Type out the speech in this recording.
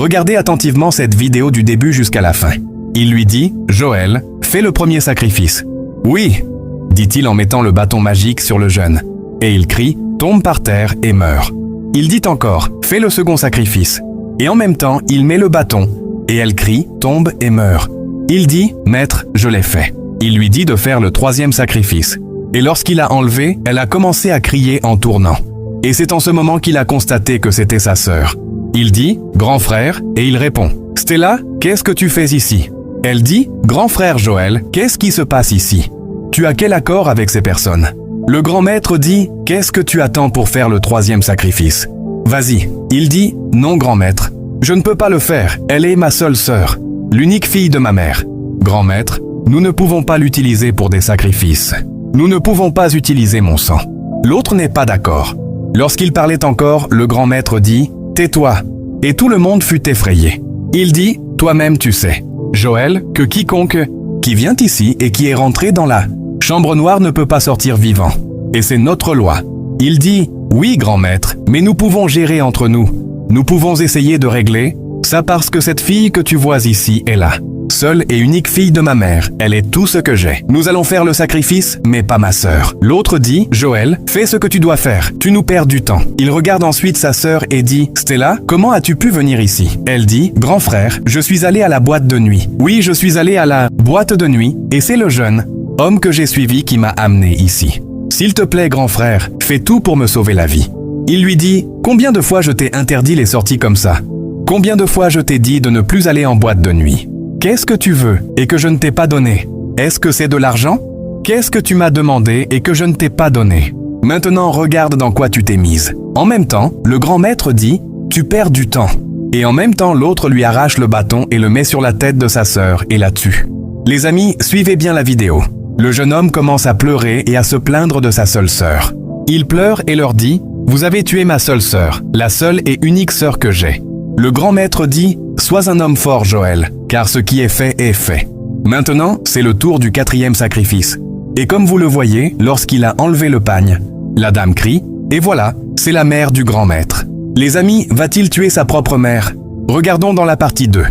Regardez attentivement cette vidéo du début jusqu'à la fin. Il lui dit « Joël, fais le premier sacrifice. »« Oui !» dit-il en mettant le bâton magique sur le jeune. Et il crie « Tombe par terre et meurt. » Il dit encore « Fais le second sacrifice. » Et en même temps, il met le bâton. Et elle crie « Tombe et meurt. » Il dit « Maître, je l'ai fait. » Il lui dit de faire le troisième sacrifice. Et lorsqu'il a enlevé, elle a commencé à crier en tournant. Et c'est en ce moment qu'il a constaté que c'était sa sœur. Il dit « Grand frère » et il répond « Stella, qu'est-ce que tu fais ici ?» Elle dit « Grand frère Joël, qu'est-ce qui se passe ici? Tu as quel accord avec ces personnes ?» Le grand maître dit « Qu'est-ce que tu attends pour faire le troisième sacrifice? Vas-y. » Il dit « Non, grand maître, je ne peux pas le faire, elle est ma seule sœur, l'unique fille de ma mère. » Grand maître, nous ne pouvons pas l'utiliser pour des sacrifices. Nous ne pouvons pas utiliser mon sang. L'autre n'est pas d'accord. Lorsqu'il parlait encore, le grand maître dit « Tais-toi » et tout le monde fut effrayé. Il dit « Toi-même tu sais, Joël, que quiconque qui vient ici et qui est rentré dans la chambre noire ne peut pas sortir vivant. Et c'est notre loi. » Il dit « Oui, grand maître, mais nous pouvons gérer entre nous. Nous pouvons essayer de régler ça parce que cette fille que tu vois ici est là. Seule et unique fille de ma mère, elle est tout ce que j'ai. Nous allons faire le sacrifice, mais pas ma sœur. » L'autre dit « Joël, fais ce que tu dois faire, tu nous perds du temps. » Il regarde ensuite sa sœur et dit « Stella, comment as-tu pu venir ici ?» Elle dit « Grand frère, je suis allée à la boîte de nuit. Oui, je suis allée à la boîte de nuit, et c'est le jeune homme que j'ai suivi qui m'a amené ici. S'il te plaît, grand frère, fais tout pour me sauver la vie. » Il lui dit « Combien de fois je t'ai interdit les sorties comme ça? Combien de fois je t'ai dit de ne plus aller en boîte de nuit? Qu'est-ce que tu veux et que je ne t'ai pas donné? Est-ce que c'est de l'argent? Qu'est-ce que tu m'as demandé et que je ne t'ai pas donné? Maintenant, regarde dans quoi tu t'es mise. » En même temps, le grand maître dit « Tu perds du temps. » Et en même temps, l'autre lui arrache le bâton et le met sur la tête de sa sœur et la tue. Les amis, suivez bien la vidéo. Le jeune homme commence à pleurer et à se plaindre de sa seule sœur. Il pleure et leur dit « Vous avez tué ma seule sœur, la seule et unique sœur que j'ai. » Le grand maître dit « Sois un homme fort, Joël, car ce qui est fait est fait. » Maintenant, c'est le tour du quatrième sacrifice. Et comme vous le voyez, lorsqu'il a enlevé le pagne, la dame crie, et voilà, c'est la mère du grand maître. Les amis, va-t-il tuer sa propre mère? Regardons dans la partie 2.